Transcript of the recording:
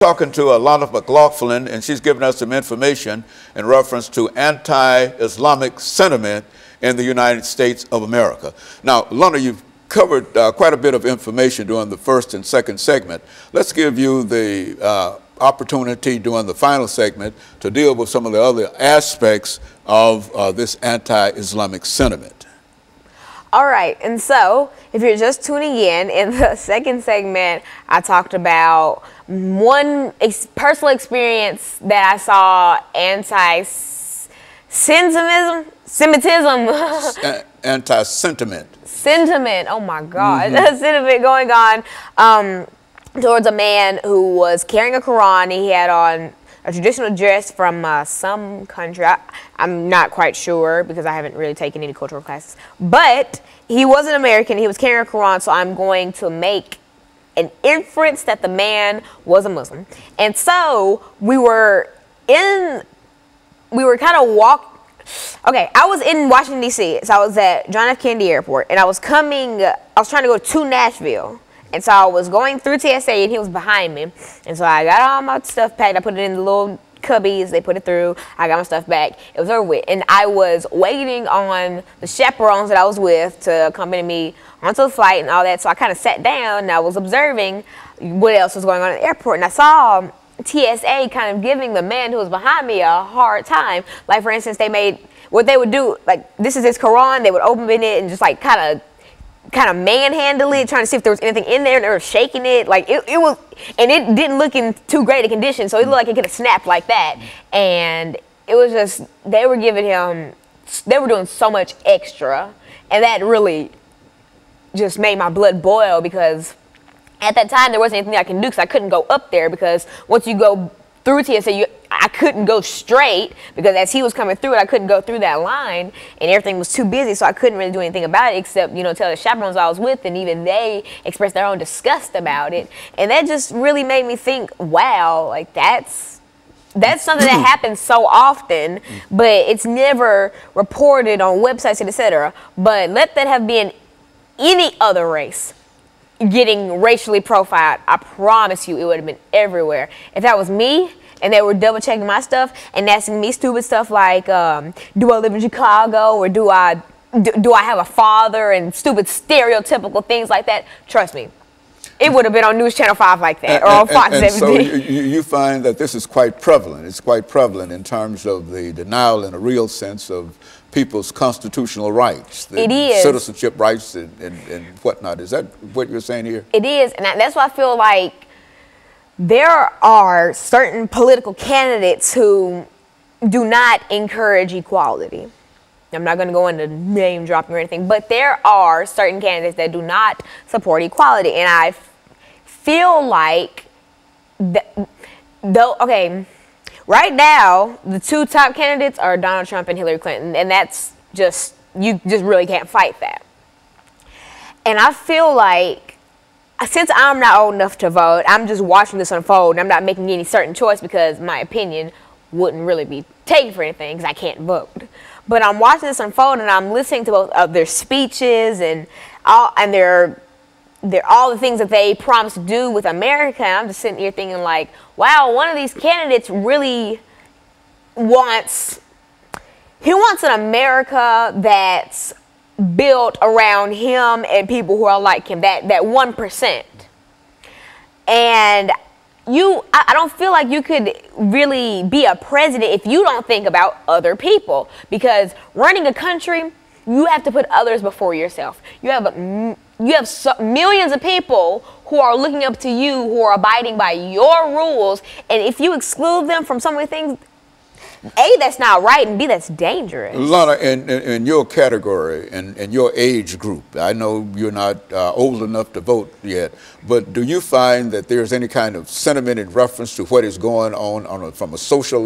talking to Alana McLaughlin, and she's giving us some information in reference to anti-Islamic sentiment in the United States of America. Now, Alana, you've covered quite a bit of information during the first and second segment. Let's give you the opportunity during the final segment to deal with some of the other aspects of this anti-Islamic sentiment. All right, and so if you're just tuning in the second segment, I talked about one personal experience that I saw anti-Semitism. Anti-sentiment. Sentiment, oh my God, sentiment going on towards a man who was carrying a Quran. He had on a traditional dress from some country. I'm not quite sure because I haven't really taken any cultural classes. But he was an American. He was carrying a Quran, so I'm going to make an inference that the man was a Muslim. And so we were kind of okay, I was in Washington, D.C., so I was at John F. Kennedy Airport, and I was trying to go to Nashville. And so I was going through TSA, and he was behind me. And so I got all my stuff packed. I put it in the little cubbies. They put it through. I got my stuff back. It was over with. And I was waiting on the chaperones that I was with to accompany me onto the flight and all that. So I kind of sat down, and I was observing what else was going on at the airport. And I saw TSA kind of giving the man who was behind me a hard time. Like, for instance, what they would do, like, this is his Quran. They would open it and just, like, kind of manhandle it, trying to see if there was anything in there, and they were shaking it. Like, it was, and it didn't look in too great a condition, so it looked like it could have snapped like that. And it was just, they were doing so much extra, and that really just made my blood boil, because at that time there wasn't anything I can do, because I couldn't go up there, because once you go through TSA, I couldn't go straight, because as he was coming through it, I couldn't go through that line, and everything was too busy, so I couldn't really do anything about it except, tell the chaperones I was with, and even they expressed their own disgust about it. And that just really made me think, wow, like that's something that happens so often, but it's never reported on websites and etc. But let that have been any other race getting racially profiled, I promise you it would have been everywhere. If that was me and they were double checking my stuff and asking me stupid stuff like, do I live in Chicago, or do I have a father, and stupid stereotypical things like that, trust me, it would have been on News Channel 5 like that, or on Fox 17. So you find that this is quite prevalent. It's quite prevalent in terms of the denial in a real sense of people's constitutional rights. It is. Citizenship rights and whatnot. Is that what you're saying here? It is, and that's why I feel like there are certain political candidates who do not encourage equality. I'm not going to go into name dropping or anything, but there are certain candidates that do not support equality, and I feel like okay, right now the two top candidates are Donald Trump and Hillary Clinton, and that's just, you just really can't fight that. And I feel like, since I'm not old enough to vote, I'm just watching this unfold, and I'm not making any certain choice because my opinion wouldn't really be taken for anything because I can't vote. But I'm watching this unfold, and I'm listening to both of their speeches and all the things that they promised to do with America. And I'm just sitting here thinking, like, wow, one of these candidates really wants an America that's built around him and people who are like him, that 1%. And I don't feel like you could really be a president if you don't think about other people, because running a country, you have to put others before yourself. You have millions of people who are looking up to you, who are abiding by your rules, and if you exclude them from so many things, A, that's not right, and B, that's dangerous. Alana, in your category and your age group, I know you're not old enough to vote yet, but do you find that there's any kind of sentiment in reference to what is going on from a social